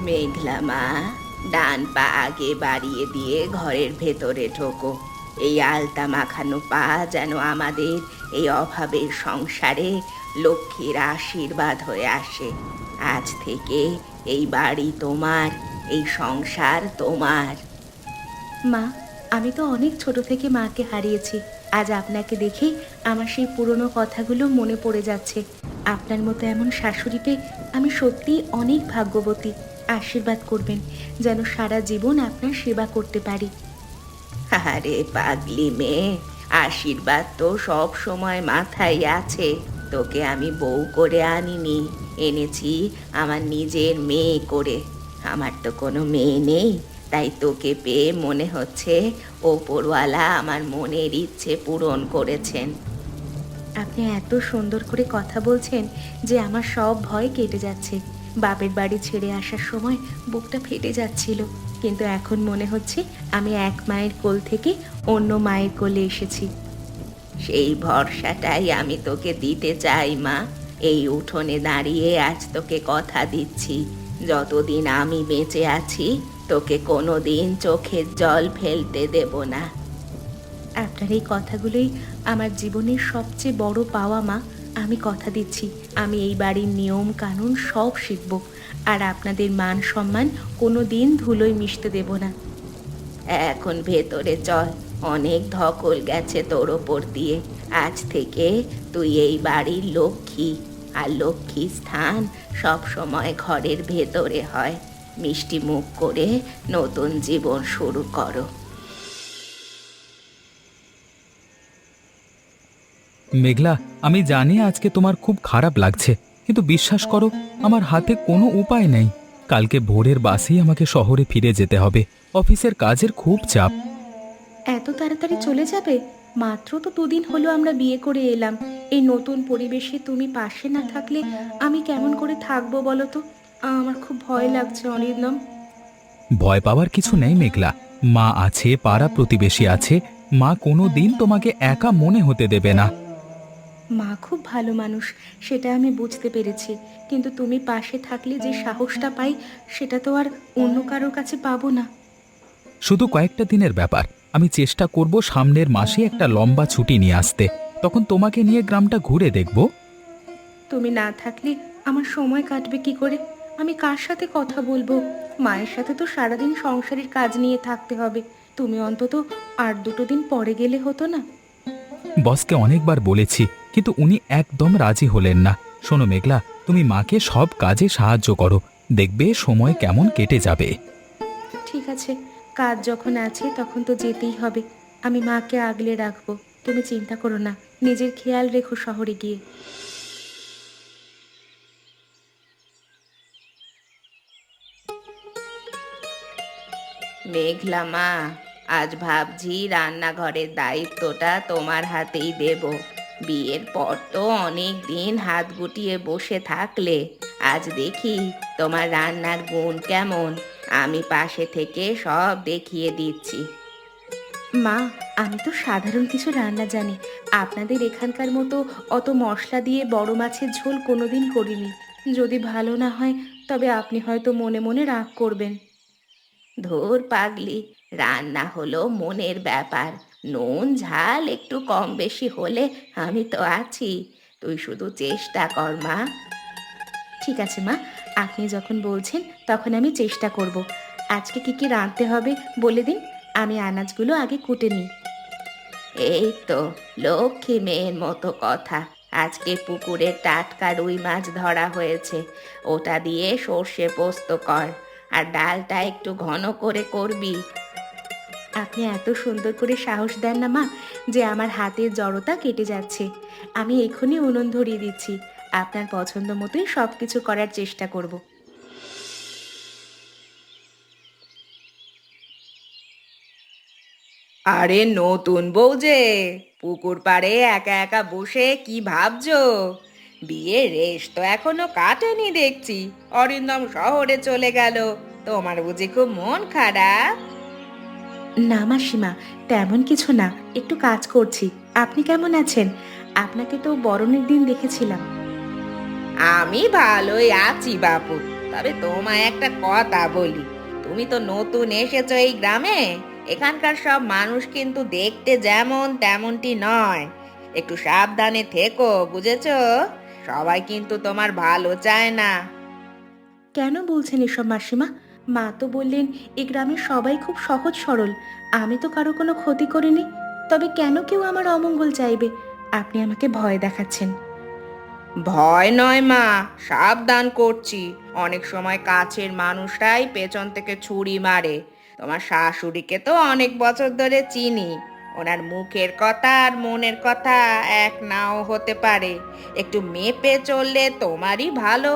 মেঘলা মা, ডান পা আগে বাড়িয়ে দিয়ে ঘরের ভেতরে ঢোকো। এই আলতা মাখানো পা যেন আমাদের এই অভাবের সংসারে লক্ষ্মীর আশীর্বাদ হয়ে আসে। আজ থেকে এই বাড়ি তোমার, এই সংসার তোমার। মা, আমি তো অনেক ছোট থেকে মাকে হারিয়েছি। আজ আপনাকে দেখে আমার সেই পুরনো কথাগুলো মনে পড়ে যাচ্ছে। আপনার মতো এমন শাশুড়ি পেয়ে আমি সত্যিই অনেক ভাগ্যবতী। আশীর্বাদ করবেন যেন সারা জীবন আপনার সেবা করতে পারি। আরে পাগলি মেয়ে, আশীর্বাদ তো সব সময় মাথায় আছে। তোকে আমি বউ করে আনিনি, এনেছি আমার নিজের মেয়ে করে। আমার তো কোনো মেয়ে নেই, তাই তোকে পেয়ে মনে হচ্ছে ওপরওয়ালা আমার মনের ইচ্ছে পূরণ করেছেন। আপনি এত সুন্দর করে কথা বলছেন যে আমার সব ভয় কেটে যাচ্ছে। বাপের বাড়ি ছেড়ে আসার সময় বুকটা ফেটে যাচ্ছিল, কিন্তু এখন মনে হচ্ছে আমি এক মায়ের কোল থেকে অন্য মায়ের কোলে এসেছি। সেই ভরসাটাই আমি তোকে দিতে চাই মা। এই উঠোনে দাঁড়িয়ে আজ তোকে কথা দিচ্ছি, যতদিন আমি বেঁচে আছি তোকে কোনোদিন চোখের জল ফেলতে দেব না। আপনার এই কথাগুলোই আমার জীবনের সবচেয়ে বড় পাওয়া মা। আমি কথা দিচ্ছি আমি এই বাড়ির নিয়ম কানুন সব শিখব, আর আপনাদের মান সম্মান কোনো দিন ধুলোয় মিশতে দেব না। এখন ভেতরে চল, অনেক ধকল গেছে তোর ওপর দিয়ে। আজ থেকে তুই এই বাড়ির লক্ষ্মী, আর লক্ষ্মী স্থান সব সময় ঘরের ভেতরে হয়। মিষ্টি মুখ করে নতুন জীবন শুরু করো। মেঘলা, আমি জানি আজকে তোমার খুব খারাপ লাগছে, কিন্তু বিশ্বাস করো, আমার হাতে কোনো উপায় নেই। কালকে ভোরের বাসেই আমাকে শহরে ফিরে যেতে হবে। অফিসের কাজের খুব চাপ। এত তাড়াতাড়ি চলে যাবে? মাত্র তো দুদিন হলো আমরা বিয়ে করে এলাম। এই নতুন পরিবেশে তুমি পাশে না থাকলে আমি কেমন করে থাকবো বলো তো? আমার খুব ভয় লাগছে অরিন্দম। ভয় পাওয়ার কিছু নেই মেঘলা। মা আছে, পাড়া প্রতিবেশী আছে। মা কোনো দিন তোমাকে একা মনে হতে দেবে না। মা খুব ভালো মানুষ, সেটা আমি বুঝতে পেরেছি, কিন্তু তুমি পাশে থাকলে যে সাহসটা পাই সেটা তো আর অন্য কারোর কাছে পাবো না। শুধু কয়েকটা দিনের ব্যাপার। আমি চেষ্টা করব সামনের মাসে একটা লম্বা ছুটি নিয়ে আসতে। তখন তোমাকে নিয়ে গ্রামটা ঘুরে দেখব। তুমি না থাকলে আমার সময় কাটবে কি করে? আমি কার সাথে কথা বলবো? মায়ের সাথে তো সারাদিন সংসারের কাজ নিয়ে থাকতে হবে। তুমি অন্তত আর দুটো দিন পরে গেলে হতো না? বসকে অনেকবার বলেছি, কিন্তু উনি একদম রাজি হলেন না। শোনো মেঘলা, তুমি মাকে সব কাজে সাহায্য করো, দেখবে সময় কেমন কেটে যাবে। ঠিক আছে, কাজ যখন আছে তখন তো যেতেই হবে। আমি মাকে আগলে রাখবো, তুমি চিন্তা করো না। নিজের খেয়াল রেখো শহরে গিয়ে। মেঘলা মা, আজ ভাবছি রান্নাঘরের দায়িত্বটা তোমার হাতেই দেব। বিয়ের পর তো অনেক দিন হাত গুটিয়ে বসে থাকলে, আজ দেখি তোমার রান্নার গুণ কেমন। আমি পাশে থেকে সব দেখিয়ে দিচ্ছি। মা, আমি তো সাধারণ কিছু রান্না জানি। আপনাদের এখানকার মতো অত মশলা দিয়ে বড় মাছের ঝোল কোনোদিন করিনি। যদি ভালো না হয় তবে আপনি হয়তো মনে মনে রাগ করবেন। ধুর পাগলি, রান্না হলো মনের ব্যাপার। নুন ঝাল একটু কম বেশি হলে আমি তো আছি। তুই শুধু চেষ্টা কর মা। ঠিক আছে মা, আপনি যখন বলছেন তখন আমি চেষ্টা করব। আজকে কি কি রাঁধতে হবে বলে দিন, আমি আনাজগুলো আগে কুটে নিই। এই তো, লক্ষ্মী মেয়ের মতো কথা। আজকে পুকুরে টাটকা রুই মাছ ধরা হয়েছে, ওটা দিয়ে সর্ষে পোস্ত কর। আর ডালটা একটু ঘন করে করবি। আপনি এত সুন্দর করে সাহস দেন না মা, যে আমার হাতের জড়তা কেটে যাচ্ছে। আমি এক্ষুনি উনুন ধরিয়ে দিচ্ছি। আপনার পছন্দ মতোই সব কিছু করার চেষ্টা করব। আরে নতুন বউ যে, পুকুর পাড়ে একা একা বসে কি ভাবছো? বিয়ের রেশ তো এখনো কাটেনি দেখছি। অরিন্দম শহরে চলে গেল, তোমার বুঝি খুব মন খারাপ? না মাসিমা, তেমন কিছু না, একটু কাজ করছি। আপনি কেমন আছেন? আপনাকে তো বরণের দিন দেখেছিলাম। আমি ভালোই আছি বাপু। তবে তোমায় একটা কথা বলি, তুমি তো নতুন এসেছো এই গ্রামে। এখানকার সব মানুষ কিন্তু দেখতে যেমন তেমনটি নয়। একটু সাবধানে থেকো, বুঝেছো? সবাই কিন্তু তোমার ভালো চায় না। কেন বলছেন এসব মাসিমা? মা তো বললেন এই গ্রামের সবাই খুব সহজ সরল। আমি তো কারো কোনো ক্ষতি করিনি। তবে কেন কেউ আমার অমঙ্গল চাইবে? আপনি আমাকে ভয় দেখাচ্ছেন। ভয় নয় মা, সাবধান করছি। অনেক সময় কাছের মানুষরাই পেছন থেকে ছুরি মারে। তোমার শাশুড়িকে তো অনেক বছর ধরে চিনি। ওনার মুখের কথা আর মনের কথা এক নাও হতে পারে। একটু মেপে চললে তোমারই ভালো।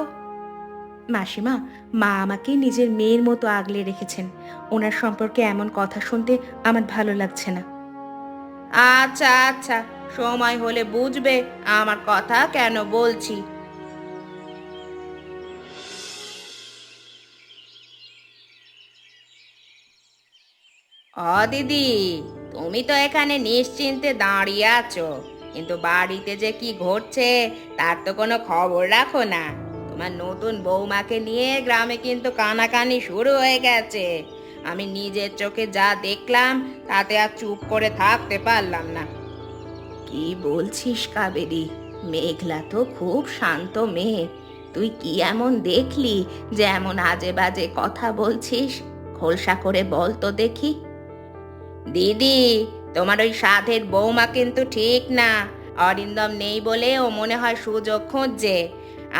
মাসিমা, মা আমাকে নিজের মেয়ের মতো আগলে রেখেছেন। ওনার সম্পর্কে এমন কথা শুনতে আমার ভালো লাগছে না। আচ্ছা আচ্ছা, সময় হলে বুঝবে আমার কথা কেন বলছি। দিদি, তুমি তো এখানে নিশ্চিন্তে দাঁড়িয়ে আছো, কিন্তু বাড়িতে যে কি ঘটছে তার তো কোনো খবর রাখো না। তোমার নতুন বৌমাকে নিয়ে গ্রামে কিন্তু কানাকানি শুরু হয়ে গেছে। আমি নিজের চোখে যা দেখলাম তাতে আর চুপ করে থাকতে পারলাম না। কি বলছিস কাবেরী? মেঘলা তো খুব শান্ত মেয়ে। তুই কি এমন দেখলি যে এমন আজে বাজে কথা বলছিস? খোলসা করে বল তো দেখি। দিদি, তোমার ওই সাধের বৌমা কিন্তু ঠিক না। অরিন্দম নেই বলে ও মনে হয় সুযোগ খুঁজছে।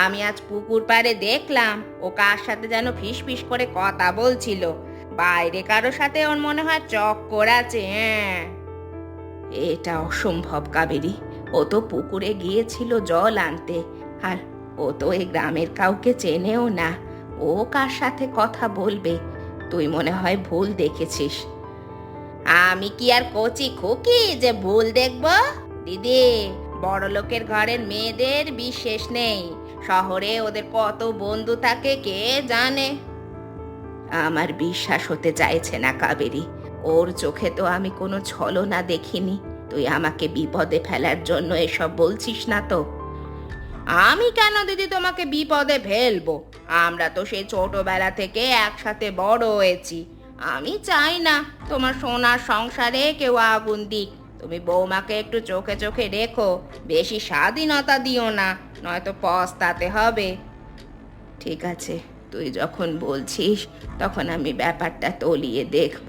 আমি আজ পুকুর পাড়ে দেখলাম ও কার সাথে যেন ফিসফিস করে কথা বলছিল। বাইরে কারো সাথে ওর মনে হয় চক্কর আছে। হ্যাঁ, এটা অসম্ভব কাবেরী। ও তো পুকুরে গিয়েছিল জল আনতে। আর ও তো এই গ্রামের কাউকে চেনেও না। ও কার সাথে কথা বলবে? তুই মনে হয় ভুল দেখেছিস। আমি কি আর কচি খুকি যে ভুল দেখব? দিদি, বড় লোকের ঘরের মেয়েদের বিশেষ নেই। শহরে ওদের কত বন্ধু থাকে কে জানে। আমার বিশ্বাস হতে চাইছে না কাবেরী। ওর চোখে তো আমি কোনো ছলনা দেখিনি। তুই আমাকে বিপদে ফেলার জন্য এসব বলছিস না তো? আমি কেন দিদি তোমাকে বিপদে ফেলবো? আমরা তো সেই ছোটবেলা থেকে একসাথে বড় হয়েছি। আমি চাই না তোমার সোনার সংসারে কেউ আগুন দিক। তুমি বৌমাকে একটু চোখে চোখে রেখো। বেশি স্বাধীনতা দিও না, নয়তো পস্তাতে হবে। ঠিক আছে, তুই যখন বলছিস তখন আমি ব্যাপারটা তলিয়ে দেখব।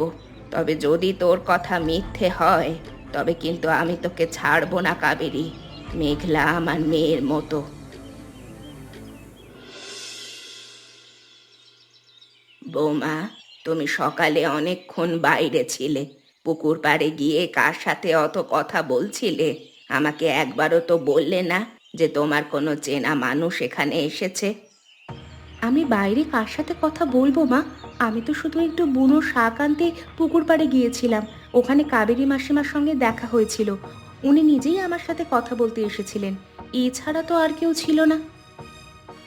তবে যদি তোর কথা মিথ্যে হয় তবে কিন্তু আমি তোকে ছাড়বো না কাবেরী। মেঘলা আমার মেয়ের মতো। বৌমা, তুমি সকালে অনেকক্ষণ বাইরে ছিলে। পুকুর পাড়ে গিয়ে কার সাথে অত কথা বলছিলে? আমাকে একবারও তো বললে না যে তোমার কোনো চেনা মানুষ এখানে এসেছে। আমি বাইরে কার সাথে কথা বলবো মা? আমি তো শুধু একটু বুনো শাক আনতে পুকুর পাড়ে গিয়েছিলাম। ওখানে কাবেরী মাসিমার সঙ্গে দেখা হয়েছিল। উনি নিজেই আমার সাথে কথা বলতে এসেছিলেন। এছাড়া তো আর কেউ ছিল না।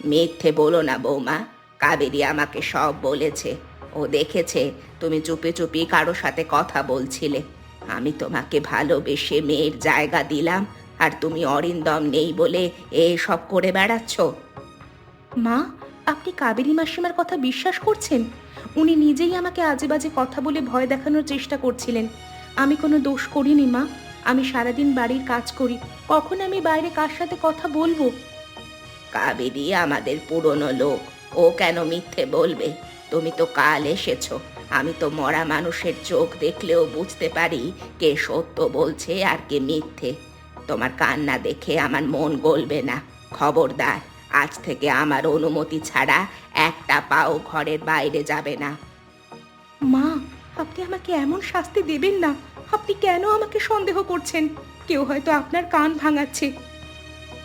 মিথ্যে বলো না বৌমা। কাবেরী আমাকে সব বলেছে। ও দেখেছে তুমি চুপি চুপি কারো সাথে কথা বলছিলে। আমি তোমাকে ভালোবেসে মেয়ের জায়গা দিলাম, আর তুমি অরিন্দম নেই বলে এসব করে বেড়াচ্ছ। মা, আপনি কাবেরী মাসিমার কথা বিশ্বাস করছেন? উনি নিজেই আমাকে আজে বাজে কথা বলে ভয় দেখানোর চেষ্টা করছিলেন। আমি কোনো দোষ করিনি মা। আমি সারাদিন বাড়ির কাজ করি। কখন আমি বাইরে কার সাথে কথা বলবো? কাবেরী আমাদের পুরনো লোক, ও কেন মিথ্যে বলবে? তুমি তো কাল এসেছো। আমি তো মরা মানুষের চোখ দেখলেও বুঝতে পারি কে সত্য বলছে আর কে মিথ্যে। তোমার কান্না দেখে আমার মন গলবে না। খবরদার, আজ থেকে আমার অনুমতি ছাড়া একটা পাও ঘরের বাইরে যাবে না। মা, আপনি আমাকে এমন শাস্তি দেবেন না। আপনি কেন আমাকে সন্দেহ করছেন? কেউ হয়তো আপনার কান ভাঙাচ্ছে।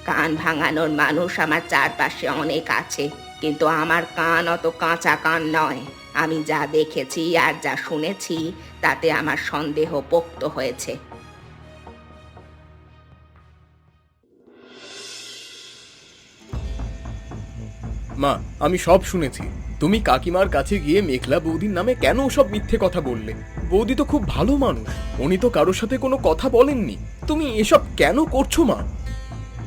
কান ভাঙানোর মানুষ আমার চারপাশে অনেক আছে, কিন্তু আমার কান অত কাঁচা কান নয়। আমি যা দেখেছি আর যা শুনেছি তাতে আমার সন্দেহ পোক্ত হয়েছে। মা, আমি সব শুনেছি। তুমি কাকিমার কাছে গিয়ে মেঘলা বৌদির নামে কেন সব মিথ্যে কথা বললে? বৌদি তো খুব ভালো মানুষ। উনি তো কারোর সাথে কোনো কথা বলেননি। তুমি এসব কেন করছো মা?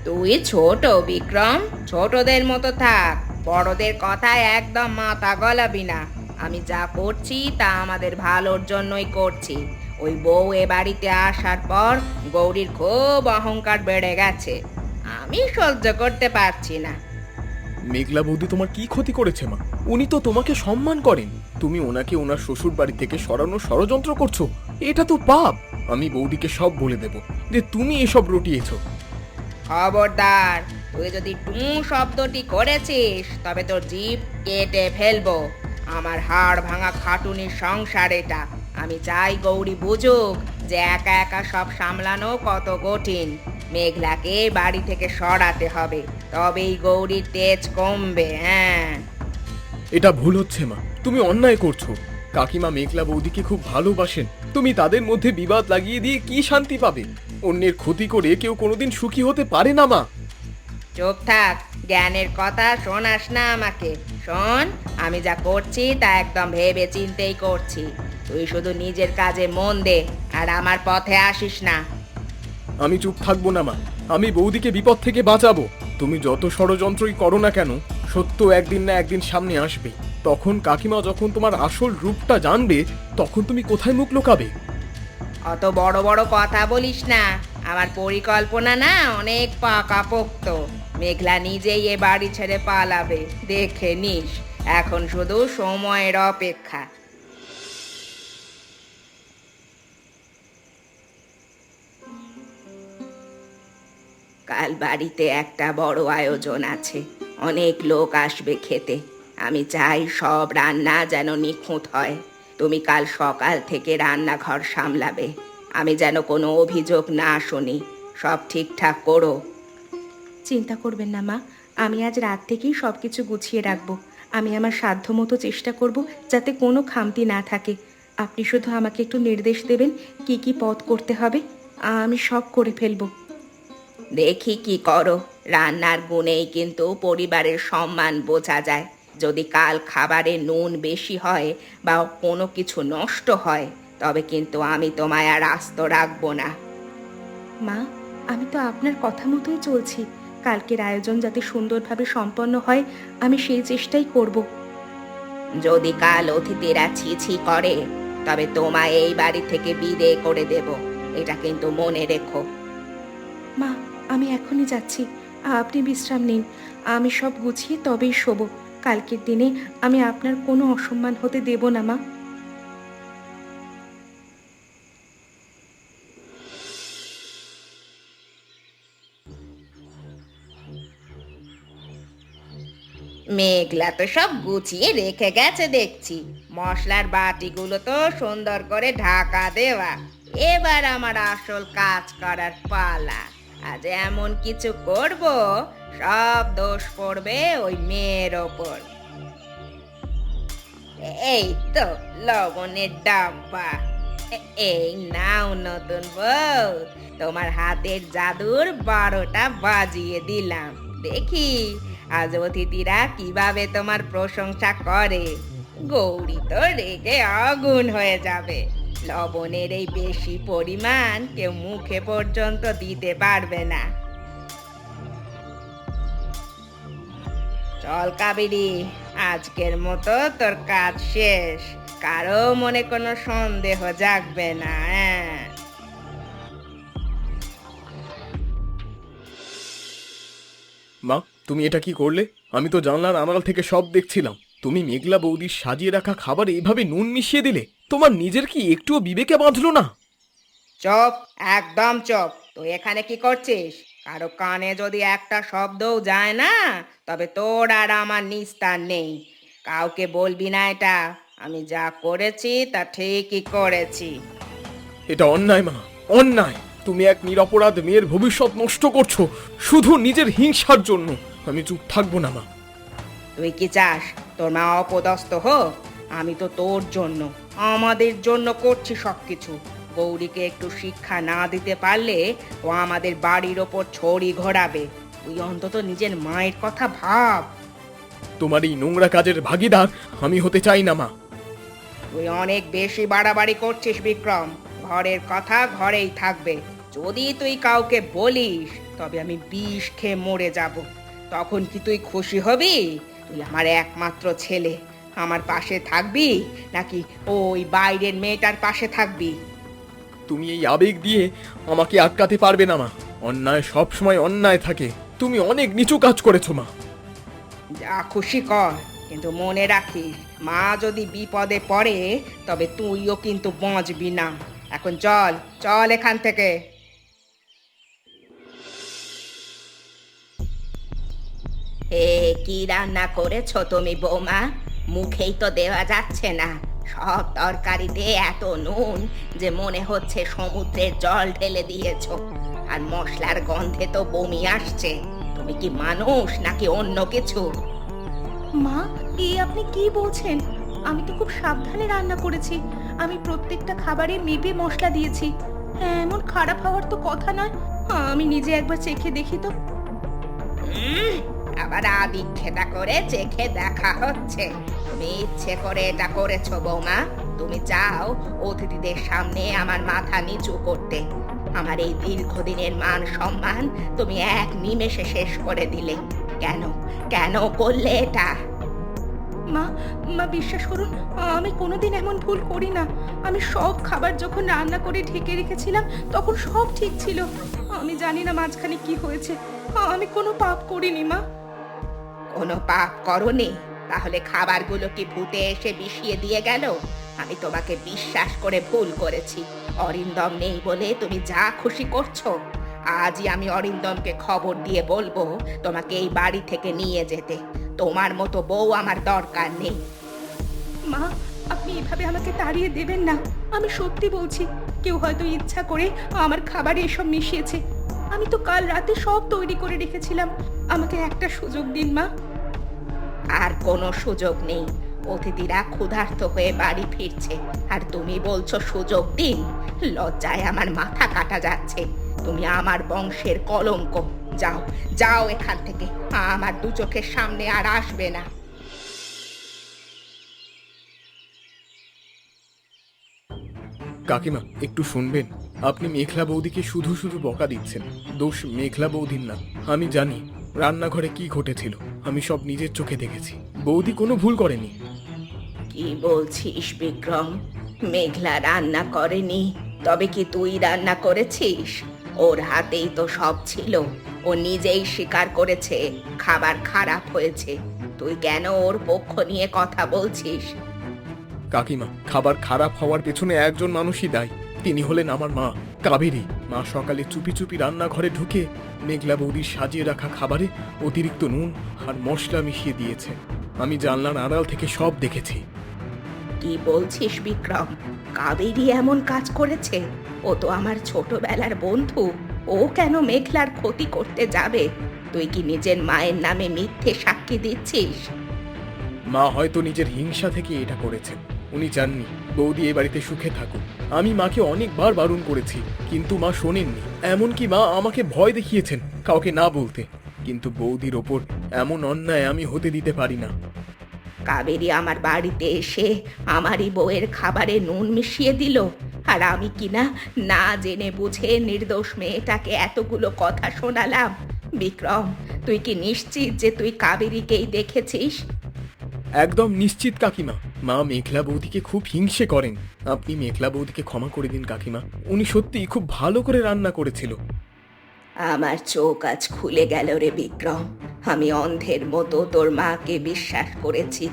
তুই ছোট বিক্রম, ছোটদের মতো থাক। বড়দের কথায় একদম মাথা গলাবি না। আমি যা করছি তা আমাদের ভালোর জন্যই করছি। ওই বউ এ বাড়িতে আসার পর গৌরীর খুব অহংকার বেড়ে গেছে, আমি সহ্য করতে পারছি না। মেঘলা বৌদি তোমার কি ক্ষতি করেছে মা? উনি তো তোমাকে সম্মান করেন, তুমি ওনাকে ওনার শ্বশুর বাড়ি থেকে সরানোর ষড়যন্ত্র করছো। এটা তো পাপ। আমি বৌদিকে সব বলে দেব যে তুমি এসব রটিয়েছো। খবরদার, তুই যদি টু শব্দটি করেছিস তবে তোর জিভ কেটে ফেলবো। আমার হাড় ভাঙা খাটুনির সংসার এটা। আমি চাই গৌরী বুঝুক যে একা একা সব সামলানো কত কঠিন। মেঘলাকে বাড়ি থেকে সরাতে হবে, তবেই গৌরীর তেজ কমবে। হ্যাঁ, এটা ভুল হচ্ছে মা, তুমি অন্যায় করছো। কাকিমা মেঘলা বৌদিকে খুব ভালোবাসেন, তুমি তাদের মধ্যে বিবাদ লাগিয়ে দিয়ে কি শান্তি পাবে? অন্যের ক্ষতি করে কেউ কোনোদিন সুখী হতে পারে না মা। চুপ থাক, জ্ঞানের কথা শোনাস না আমাকে। শোন, আমি যা করছি তা একদম ভেবে চিন্তেই করছি। তুই শুধু নিজের কাজে মন দে আর আমার পথে আসিস না। আমি চুপ থাকবো না মা, আমি বৌদিকে বিপদ থেকে বাঁচাবো। তুমি যত ষড়যন্ত্রই করো না কেন, সত্য একদিন না একদিন সামনে আসবে। তখন কাকিমা যখন তোমার আসল রূপটা জানবে, তখন তুমি কোথায় মুখ লুকাবে? অত বড় বড় কথা বলিস না। আমার পরিকল্পনা না অনেক পাকাপোক্ত। মেঘলা নিজেই এ বাড়ি ছেড়ে পালাবে, দেখে নিস। এখন শুধু সময়ের অপেক্ষা। কাল বাড়িতে একটা বড় আয়োজন আছে, অনেক লোক আসবে খেতে। আমি চাই সব রান্না যেন নিখুঁত হয়। তুমি কাল সকাল থেকে রান্নাঘর সামলাবে, আমি যেন কোনো অভিযোগ না শুনি। সব ঠিকঠাক করো। চিন্তা করবেন না মা, আমি আজ রাত থেকেই সব কিছু গুছিয়ে রাখবো। আমি আমার সাধ্যমতো চেষ্টা করব যাতে কোনো খামতি না থাকে। আপনি শুধু আমাকে একটু নির্দেশ দেবেন কি কি পদ করতে হবে, আমি সব করে ফেলবো। দেখি কি করো। রান্নার গুণেই কিন্তু পরিবারের সম্মান বোঝা যায়। যদি কাল খাবারে নুন বেশি হয় বা কোনো কিছু নষ্ট হয়, তবে কিন্তু আমি তোমায় আর আস্ত রাখবো না। মা, আমি তো আপনার কথা মতোই চলছি। কালকের আয়োজন যাতে সুন্দরভাবে সম্পন্ন হয়, আমি সেই চেষ্টাই করব। যদি কাল অতিথিরা ছি ছি করে, তবে তোমায় এই বাড়ি থেকে বিদেয় করে দেব, এটা কিন্তু মনে রেখো। মা, আমি এখনই যাচ্ছি, আপনি বিশ্রাম নিন। আমি সব গুছিয়ে তবেই শোবো। কালকের দিনে আমি আপনার কোনো অসম্মান হতে দেব না মা। মেঘলা তো সব গুছিয়ে রেখে গেছে দেখছি। মশলার বাটিগুলো তো সুন্দর করে ঢাকা দেওয়া। এবার আমার আসল কাজ করার পালা। আজ এমন কিছু করব, সব দোষ পড়বে ওই মেয়ের ওপর। এই তো লবণের ডাব্বা। এই নাও নতুন বউ, তোমার হাতের জাদুর 12টা বাজিয়ে দিলাম। দেখি আজ অতিথিরা কিভাবে তোমার প্রশংসা করে। গৌরী তো রেগে আগুন হয়ে যাবে। লবণের এই বেশি পরিমাণ কেউ মুখে পর্যন্ত দিতে পারবে না। চল কাবেরী, আজকের মতো তোর কাজ শেষ। কারো মনে কোনো সন্দেহ জাগবে না। হ্যাঁ, মা, তুমি এটা কি করলে? আমি তো জানলার আড়াল থেকে সব দেখছিলাম। তুমি মেঘলা বৌদির সাজিয়ে রাখা খাবারে এইভাবে নুন মিশিয়ে দিলে। তোমার নিজের কি একটুও বিবেকে বাঁধলো না? চুপ, একদম চুপ। তুই এখানে কি করছিস? কারো কানে যদি একটা শব্দও যায় না, তবে তোর আর আমার নিস্তার নেই। কাউকে বলবি না এটা। আমি যা করেছি তা ঠিকই করেছি। এটা অন্যায় মা, অন্যায়। তুমি এক নিরপরাধ মেয়ের ভবিষ্যৎ নষ্ট করছো শুধু নিজের হিংসার জন্য। আমি চুপ থাকবো না মা। তুই কি চাস তোর মা অপদস্থ হোক? আমি তো তোর জন্য, আমাদের জন্য করছি সবকিছু। গৌরীকে একটু শিক্ষা না দিতে পারলে ও আমাদের বাড়ির ওপর ছড়ি ঘোরাবে। তুই অন্তত নিজের মায়ের কথা ভাব। তোমার এই নোংরা কাজের ভাগিদার আমি হতে চাই না মা। তুই অনেক বেশি বাড়াবাড়ি করছিস বিক্রম। ঘরের কথা ঘরেই থাকবে। যদি তুই কাউকে বলিস তবে আমি বিষ খেয়ে মরে যাব। তখন কি তুই খুশি হবি? তুই আমার একমাত্র ছেলে, আমার পাশে থাকবি নাকি ওই বাইরের মেয়েটার পাশে থাকবি? তুমি এই আবেগ দিয়ে আমাকে আটকাতে পারবে না মা। অন্যায় সব সময় অন্যায় থাকে। তুমি অনেক নিচু কাজ করেছো মা। যা খুশি কর, কিন্তু মনে রাখিস মা যদি বিপদে পড়ে তবে তুইও কিন্তু বাঁচবি না। এখন চল চল এখান থেকে। কি রান্না করেছো তুমি বৌমা? মুখেই তো দেওয়া যাচ্ছে না। সব তরকারিতে এত নুন যে মনে হচ্ছে সমুদ্রের জল ঢেলে দিয়েছো। আর মশলার গন্ধে তো বমি আসছে। তুমি কি মানুষ নাকি অন্য কিছু? মা, আপনি কি বলছেন? আমি তো খুব সাবধানে রান্না করেছি। আমি প্রত্যেকটা খাবারে মেপে মশলা দিয়েছি। হ্যাঁ, এমন খারাপ হওয়ার তো কথা নয়। আমি নিজে একবার চেখে দেখি তো। আবার আদিক্ষেতা করে চেখে দেখা হচ্ছে। তুমি ইচ্ছে করে এটা করেছো বৌমা। তুমি চাও অতিথিদের সামনে আমার মাথা নিচু করতে। আমার এই দীর্ঘদিনের মান সম্মান তুমি এক নিমেষে শেষ করে দিলে। কেন কেন করলে এটা? মা, বিশ্বাস করুন, আমি কোনোদিন এমন ভুল করি না। আমি সব খাবার যখন রান্না করে ঢেকে রেখেছিলাম তখন সব ঠিক ছিল। আমি জানি না মাঝখানে কি হয়েছে। আমি কোনো পাপ করিনি মা। কোনো পাপ করনি? তাহলে খাবারগুলো কি ভূতে এসে বিষিয়ে দিয়ে গেল? আমি তোমাকে বিশ্বাস করে ভুল করেছি। অরিন্দম নেই বলে তুমি যা খুশি করছো। আজই আমি অরিন্দমকে খবর দিয়ে বলবো তোমাকে এই বাড়ি থেকে নিয়ে যেতে। তোমার মতো বউ আমার দরকার নেই। মা, আপনি এভাবে আমাকে তাড়িয়ে দেবেন না। আমি সত্যি বলছি, কেউ হয়তো ইচ্ছা করে আমার খাবারে এসব মিশিয়েছে। আমি তো কাল রাতে সব তৈরি করে রেখেছিলাম। আমাকে একটা সুযোগ দিন মা। আর কোনো সুযোগ নেই। অতিথিরা ক্ষুধার্ত হয়ে বাড়ি ফিরছে আর তুমি বলছো সুযোগ দিন? লজ্জায় আমার মাথা কাটা যাচ্ছে। তুমি আমার বংশের কলঙ্ক। যাও যাও এখান থেকে। আমার দু চোখের সামনে আর আসবে না। কাকিমা, একটু শুনবেন? আপনি মেঘলা বৌদিকে শুধু শুধু বকা দিচ্ছেন। দোষ মেঘলা বৌদির না। আমি জানি রান্নাঘরে কি ঘটেছিল। আমি সব নিজের চোখে দেখেছি। বৌদি কোনো ভুল করেনি। কি বলছিস বিক্রম? মেঘলা রান্না করেনি? তবে কি তুই রান্না করেছিস? ওর হাতেই তো সব ছিল। ও নিজেই স্বীকার করেছে খাবার খারাপ হয়েছে। তুই কেন ওর পক্ষ নিয়ে কথা বলছিস? কাকিমা, খাবার খারাপ হওয়ার পেছনে একজন মানুষই দায়ী। তিনি হলেন আমার মা, কাবেরী। মা সকালে চুপি চুপি রান্নাঘরে ঢুকে মেঘলা বৌদির সাজিয়ে রাখা খাবারে অতিরিক্ত নুন আর মশলা মিশিয়ে দিয়েছে। আমি জানলার আড়াল থেকে সব দেখেছি। কি বলছিস বিক্রম? কাবেরী এমন কাজ করেছে? ও তো আমার ছোটবেলার বন্ধু। ও কেন মেঘলার ক্ষতি করতে যাবে? তুই কি নিজের মায়ের নামে মিথ্যে সাক্ষী দিচ্ছিস? মা হয়তো নিজের হিংসা থেকে এটা করেছেন। উনি চাননি বৌদি এ বাড়িতে সুখে থাকুক। আমি মাকে অনেকবার বারণ করেছি, কিন্তু মা শোনেননি। এমনকি মা আমাকে ভয় দেখিয়েছেন কাউকে না বলতে। কিন্তু বৌদির ওপর এমন অন্যায় আমি হতে দিতে পারি না। কাবেরী আমার বাড়িতে এসে আমারই বউয়ের খাবারে নুন মিশিয়ে দিল, আর আমি কিনা না জেনে বুঝে নির্দোষ মেয়েটাকে এতগুলো কথা শোনালাম। বিক্রম, তুই কি নিশ্চিত যে তুই কাবেরীকেই দেখেছিস? একদম নিশ্চিত কাকিমা। মা মেঘলা বৌদিকে খুব হিংসে করেন। আপনি মেঘলা বৌদিকে ক্ষমা করে দিন কাকিমা। উনি সত্যিই খুব ভালো করে রান্না করেছিল। আমার চোখ আজ খুলে গেল রে বিক্রম। আমি অন্ধের মতো তোর মাকে বিশ্বাস করেছি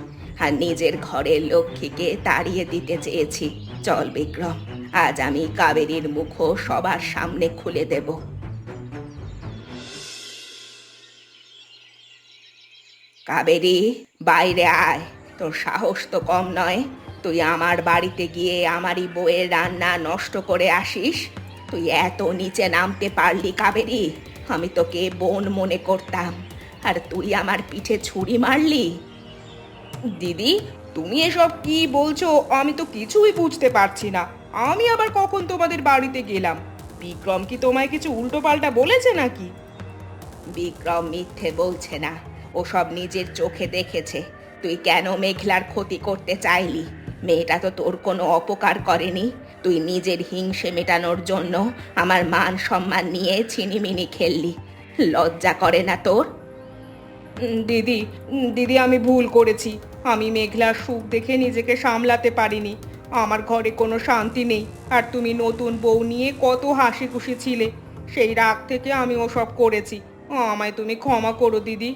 আর নিজের ঘরের লক্ষ্মীকে তাড়িয়ে দিতে চেয়েছি। চল বিক্রম, আজ আমি কাবেরীর মুখও সবার সামনে খুলে দেব। কাবেরী, বাইরে আয়। তোর সাহস তো কম নয়। তুই আমার বাড়িতে গিয়ে আমারই বউয়ের রান্না নষ্ট করে আসিস। তুই এত নিচে নামতে পারলি কাবেরী? আমি তোকে বোন মনে করতাম, আর তুই আমার পিঠে ছুরি মারলি। দিদি, তুমি এসব কি বলছো? আমি তো কিছুই বুঝতে পারছি না। আমি আবার কখন তোমাদের বাড়িতে গেলাম? বিক্রম কি তোমায় কিছু উল্টো পাল্টা বলেছে নাকি? বিক্রম মিথ্যে বলছে না। ও সব নিজের চোখে দেখেছে। তুই কেন মেঘলার ক্ষতি করতে চাইলি? মেয়েটা তো তোর কোনো অপকার করেনি। তুই নিজের হিংসে মেটানোর জন্য আমার মান সম্মান নিয়ে ছিনিমিনি খেললি। লজ্জা করে না তোর? দিদি দিদি আমি ভুল করেছি। আমি মেঘলার সুখ দেখে নিজেকে সামলাতে পারিনি। আমার ঘরে কোনো শান্তি নেই। আর তুমি নতুন বউ নিয়ে কত হাসি খুশি ছিলে, সেই রাগ থেকে আমি ওসব করেছি। আমায় তুমি ক্ষমা করো দিদি।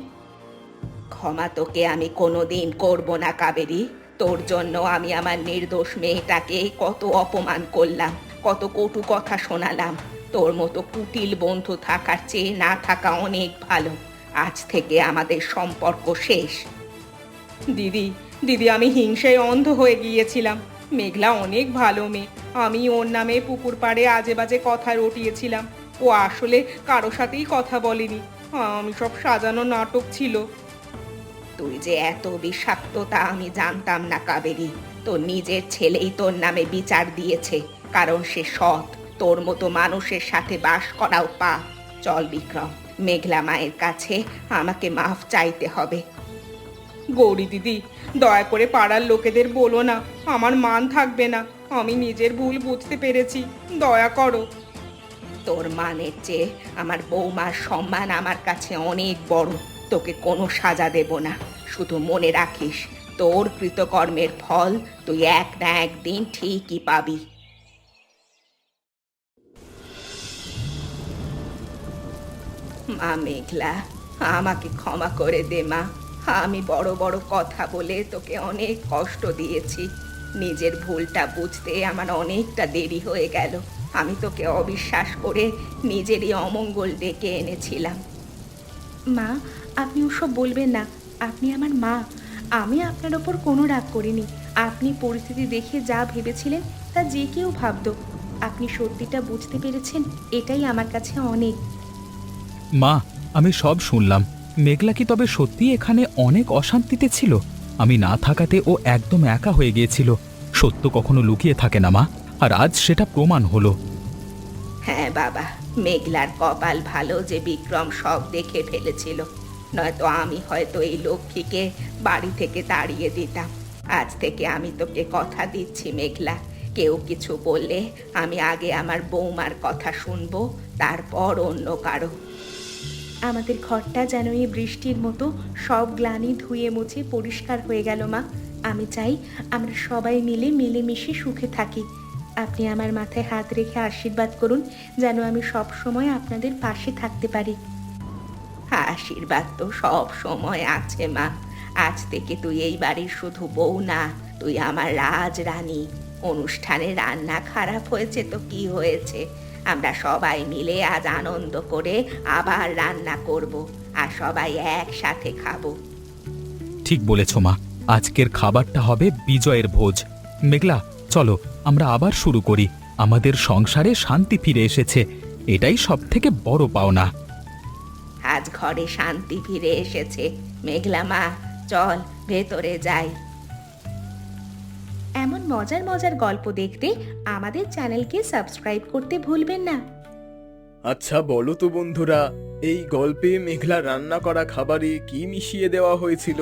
ক্ষমা তোকে আমি কোনোদিন করব না কাবেরী। তোর জন্য আমি আমার নির্দোষ মেয়েটাকে কত অপমান করলাম, কত কটু কথা শোনালাম। তোর মতো কুটিল বন্ধু থাকার চেয়ে না থাকা অনেক ভালো। আজ থেকে আমাদের সম্পর্ক শেষ। দিদি দিদি আমি হিংসায় অন্ধ হয়ে গিয়েছিলাম। মেঘলা অনেক ভালো মেয়ে। আমি ওর নামে পুকুর পাড়ে আজে বাজে কথা রটিয়েছিলাম। ও আসলে কারো সাথেই কথা বলেনি। আমি সব সাজানো নাটক ছিল। তুই যে এত বিষাক্ত তা আমি জানতাম না কাবেরী। তোর নিজের ছেলেই তোর নামে বিচার দিয়েছে, কারণ সে সৎ। তোর মতো মানুষের সাথে বাস করাও পাপ। চল বিক্রম, মেঘলা মায়ের কাছে আমাকে মাফ চাইতে হবে। গৌরী দিদি, দয়া করে পাড়ার লোকেদের বলো না, আমার মান থাকবে না। আমি নিজের ভুল বুঝতে পেরেছি, দয়া করো। তোর মানের চেয়ে আমার বৌমার সম্মান আমার কাছে অনেক বড়। তোকে কোনো সাজা দেব না। শুধু মনে রাখিস, তোর কৃতকর্মের ফল তুই এক না একদিন ঠিকই পাবি। মা মেঘলা, আমাকে ক্ষমা করে দে মা। আমি বড় বড় কথা বলে তোকে অনেক কষ্ট দিয়েছি। নিজের ভুলটা বুঝতে আমার অনেকটা দেরি হয়ে গেল। আমি তোকে অবিশ্বাস করে নিজেরই অমঙ্গল ডেকে এনেছিলাম। মা, আপনি ওসব বলবেন না। আপনি আমার মা। আমি আপনার ওপর কোনো রাগ করিনি। আপনি পরিস্থিতি দেখে যা ভেবেছিলেন তা যে কেউ ভাবত। আপনি সত্যিটা বুঝতে পেরেছেন, এটাই আমার কাছে অনেক। মা, আমি সব শুনলাম। মেঘলা কি তবে সত্যি এখানে অনেক অশান্তিতে ছিল? আমি না থাকাতে ও একদম একা হয়ে গিয়েছিল। সত্য কখনো লুকিয়ে থাকে না মা, আর আজ সেটা প্রমাণ হলো। হ্যাঁ বাবা, মেঘলার কপাল ভালো যে বিক্রম সব দেখে ফেলেছিল। নয়তো আমি হয়তো এই লক্ষ্মীকে বাড়ি থেকে তাড়িয়ে দিতাম। আজ থেকে আমি তোকে কথা দিচ্ছি মেঘলা, কেউ কিছু বললে আমি আগে আমার বৌমার কথা শুনবো, তারপর অন্য কারো। আমাদের ঘরটা যেন এই বৃষ্টির মতো সব গ্লানি ধুয়ে মুছে পরিষ্কার হয়ে গেল মা। আমি চাই আমরা সবাই মিলে মিলেমিশে সুখে থাকি। আপনি আমার মাথায় হাত রেখে আশীর্বাদ করুন, যেন আমি সব সময় আপনাদের পাশে থাকতে পারি। আশীর্বাদ তো সব সময় আছে মা। আজ থেকে তুই এই বাড়ির শুধু বউ না, তুই আমার রাজরানী। অনুষ্ঠানে রান্না খারাপ হয়েছে তো কি হয়েছে, আমরা সবাই মিলে আজ আনন্দ করে আবার রান্না করব, আর সবাই একসাথে খাবো। ঠিক বলেছ মা, আজকের খাবারটা হবে বিজয়ের ভোজ। মেঘলা, চলো আমরা আবার শুরু করি। আমাদের সংসারে শান্তি ফিরে এসেছে, এটাই সব থেকে বড় পাওনা। আজ ঘরে শান্তি ফিরে এসেছে। মেঘলা মা, চল ভেতরে যাই। এমন মজার মজার গল্প দেখতে আমাদের চ্যানেলকে সাবস্ক্রাইব করতে ভুলবেন না। আচ্ছা বলো তো বন্ধুরা, এই গল্পে মেঘলা রান্না করা খাবারে কি মিশিয়ে দেওয়া হয়েছিল?